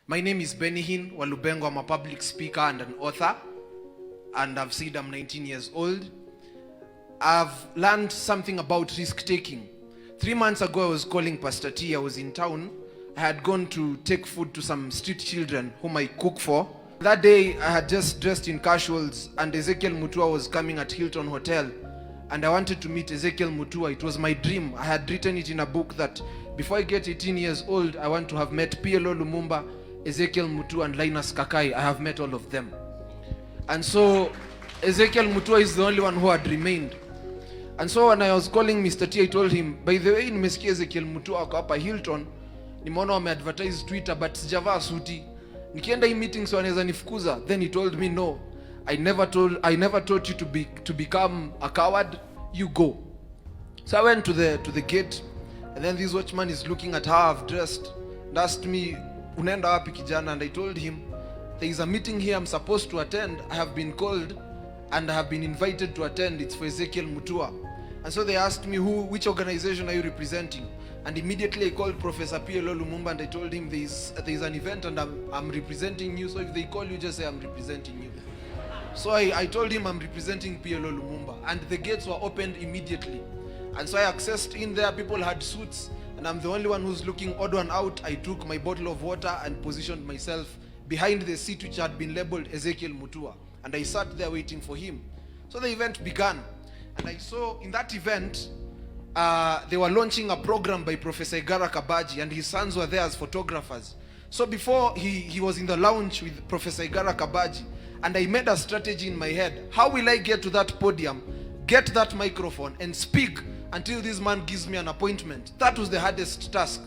My name is Bennyhinn Walubengo. I'm a public speaker and an author, and I've said I'm 19 years old. I've learned something about risk-taking. 3 months ago, I was calling Pastor T. I was in town. I had gone to take food to some street children whom I cook for. That day, I had just dressed in casuals, and Ezekiel Mutua was coming at Hilton Hotel, and I wanted to meet Ezekiel Mutua. It was my dream. I had written it in a book that before I get 18 years old, I want to have met PLO Lumumba, Ezekiel Mutua, and Linus Kakai. I have met all of them. And so Ezekiel Mutua is the only one who had remained. And so when I was calling Mr. T, I told him, by the way, nimesikia Ezekiel Mutua ako hapa Hilton, nimeona wameadvertise Twitter, but sijavaa suti. Nikienda hii meeting so anaweza nifukuza. Then he told me, no, I never taught you to become a coward. You go. So I went to the gate, and then this watchman is looking at how I've dressed and asked me, unaenda wapi kijana? And I told him, there is a meeting here I'm supposed to attend. I have been called and I have been invited to attend. It's for Ezekiel Mutua. And so they asked me, which organization are you representing? And immediately I called Professor PLO Lumumba and I told him there is an event and I'm representing you. So if they call you, just say I'm representing you. So I told him I'm representing PLO Lumumba, and the gates were opened immediately. And so I accessed in there. People had suits, and I'm the only one who's looking odd one out. I took my bottle of water and positioned myself behind the seat which had been labeled Ezekiel Mutua, and I sat there waiting for him. So the event began, and I saw in that event they were launching a program by Professor Igara Kabaji, and his sons were there as photographers. So before he was in the lounge with Professor Igara Kabaji, and I made a strategy in my head. How will I get to that podium, get that microphone, and speak until this man gives me an appointment? That was the hardest task.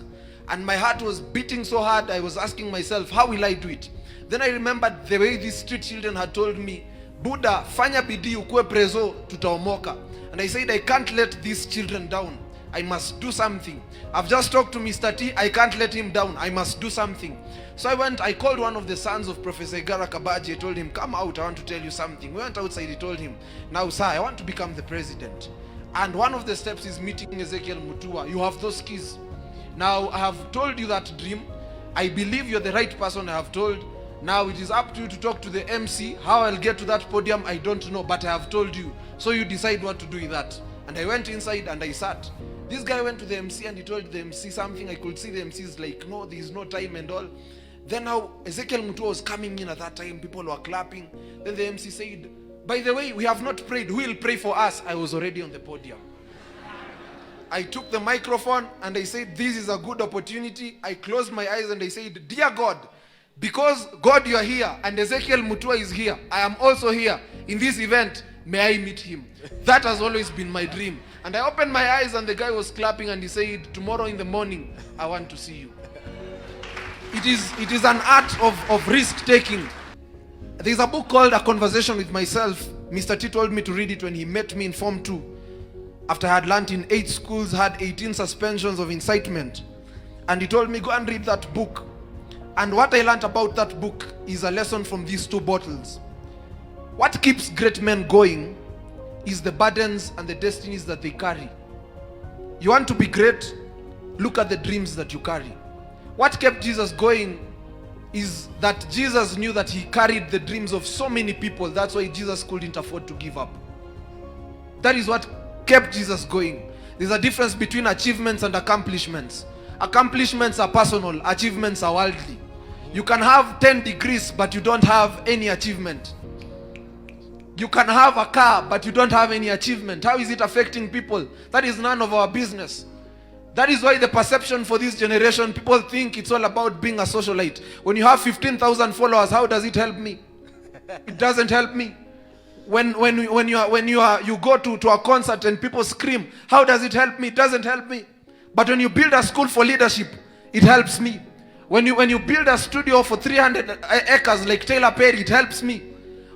And my heart was beating so hard, I was asking myself, how will I do it? Then I remembered the way these street children had told me, Buddha, fanya bidii ukue prezo, tutaomoka. And I said, I can't let these children down. I must do something. I've just talked to Mr. T. I can't let him down. I must do something. So I called one of the sons of Professor Igara Kabaji. I told him, come out, I want to tell you something. We went outside. He told him, now sir, I want to become the president. And one of the steps is meeting Ezekiel Mutua. You have those keys. Now I have told you that dream. I believe you're the right person I have told. Now it is up to you to talk to the MC. How I'll get to that podium, I don't know, but I have told you. So you decide what to do with that. And I went inside and I sat. This guy went to the MC and he told the MC something. I could see the MC's like, no, there is no time and all. Then now Ezekiel Mutua was coming in at that time. People were clapping. Then the MC said, by the way, we have not prayed. Who will pray for us? I was already on the podium. I took the microphone and I said, this is a good opportunity. I closed my eyes and I said, dear God, because God, you are here and Ezekiel Mutua is here, I am also here in this event. May I meet him? That has always been my dream. And I opened my eyes and the guy was clapping and he said, tomorrow in the morning, I want to see you. It is an art of risk-taking. There's a book called A Conversation with Myself. Mr. T told me to read it when he met me in Form 2. After I had learned in 8 schools, had 18 suspensions of incitement. And he told me, go and read that book. And what I learned about that book is a lesson from these 2 bottles. What keeps great men going is the burdens and the destinies that they carry. You want to be great? Look at the dreams that you carry. What kept Jesus going is that Jesus knew that he carried the dreams of so many people. That's why Jesus couldn't afford to give up. That is what kept Jesus going. There's a difference between achievements and accomplishments. Accomplishments are personal, achievements are worldly. You can have 10 degrees but you don't have any achievement. You can have a car but you don't have any achievement. How is it affecting people? That is none of our business. That is why the perception for this generation, people think it's all about being a socialite. When you have 15,000 followers, how does it help me? It doesn't help me. When you go to a concert and people scream, how does it help me? It doesn't help me. But when you build a school for leadership, it helps me. When you build a studio for 300 acres like Taylor Perry, it helps me.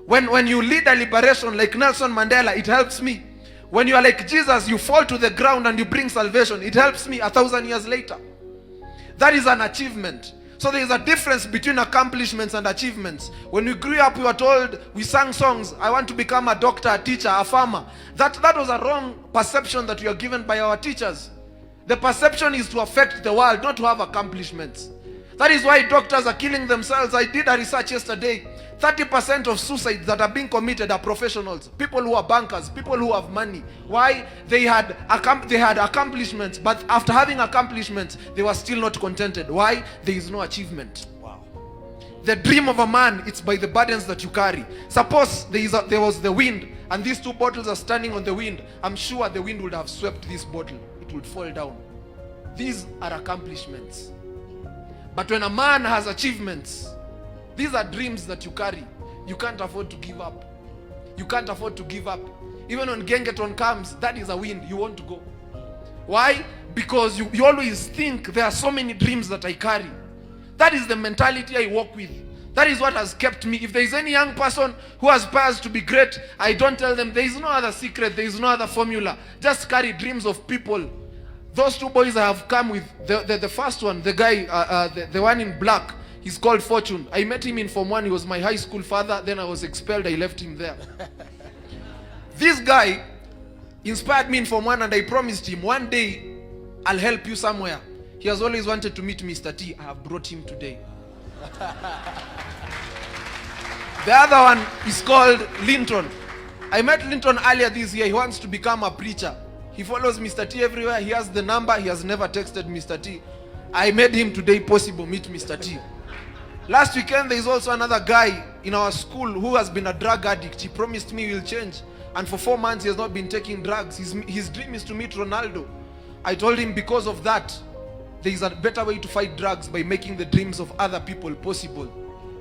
When you lead a liberation like Nelson Mandela, it helps me. When you are like Jesus, you fall to the ground and you bring salvation. It helps me 1,000 years later. That is an achievement. So there is a difference between accomplishments and achievements. When we grew up, we were told, we sang songs, I want to become a doctor, a teacher, a farmer. That was a wrong perception that we are given by our teachers. The perception is to affect the world, not to have accomplishments. That is why doctors are killing themselves. I did a research yesterday. 30% of suicides that are being committed are professionals, people who are bankers, people who have money. Why? They had accomplishments, but after having accomplishments, they were still not contented. Why? There is no achievement. Wow. The dream of a man, it's by the burdens that you carry. Suppose there was the wind, and these two bottles are standing on the wind. I'm sure the wind would have swept this bottle. It would fall down. These are accomplishments. But when a man has achievements, these are dreams that you carry. You can't afford to give up. You can't afford to give up. Even when Gengeton comes, that is a win. You want to go. Why? Because you always think there are so many dreams that I carry. That is the mentality I work with. That is what has kept me. If there is any young person who aspires to be great, I don't tell them there is no other secret, there is no other formula. Just carry dreams of people. Those two boys I have come with, the first one, the guy, the one in black, he's called Fortune. I met him in Form 1. He was my high school father. Then I was expelled. I left him there. This guy inspired me in Form 1, and I promised him, one day I'll help you somewhere. He has always wanted to meet Mr. T. I have brought him today. The other one is called Linton. I met Linton earlier this year. He wants to become a preacher. He follows Mr. T everywhere. He has the number. He has never texted Mr. T. I made him today possible meet Mr. T. Last weekend, there is also another guy in our school who has been a drug addict. He promised me he will change. And for 4 months, he has not been taking drugs. His dream is to meet Ronaldo. I told him because of that, there is a better way to fight drugs, by making the dreams of other people possible.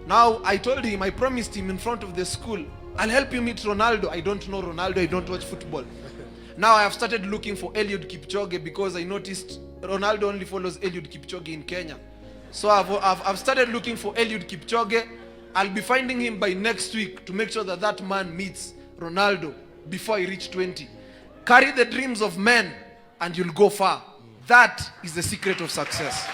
Now, I told him, I promised him in front of the school, I'll help you meet Ronaldo. I don't know Ronaldo. I don't watch football. Now I have started looking for Eliud Kipchoge, because I noticed Ronaldo only follows Eliud Kipchoge in Kenya. So I've started looking for Eliud Kipchoge. I'll be finding him by next week to make sure that that man meets Ronaldo before I reach 20. Carry the dreams of men and you'll go far. That is the secret of success.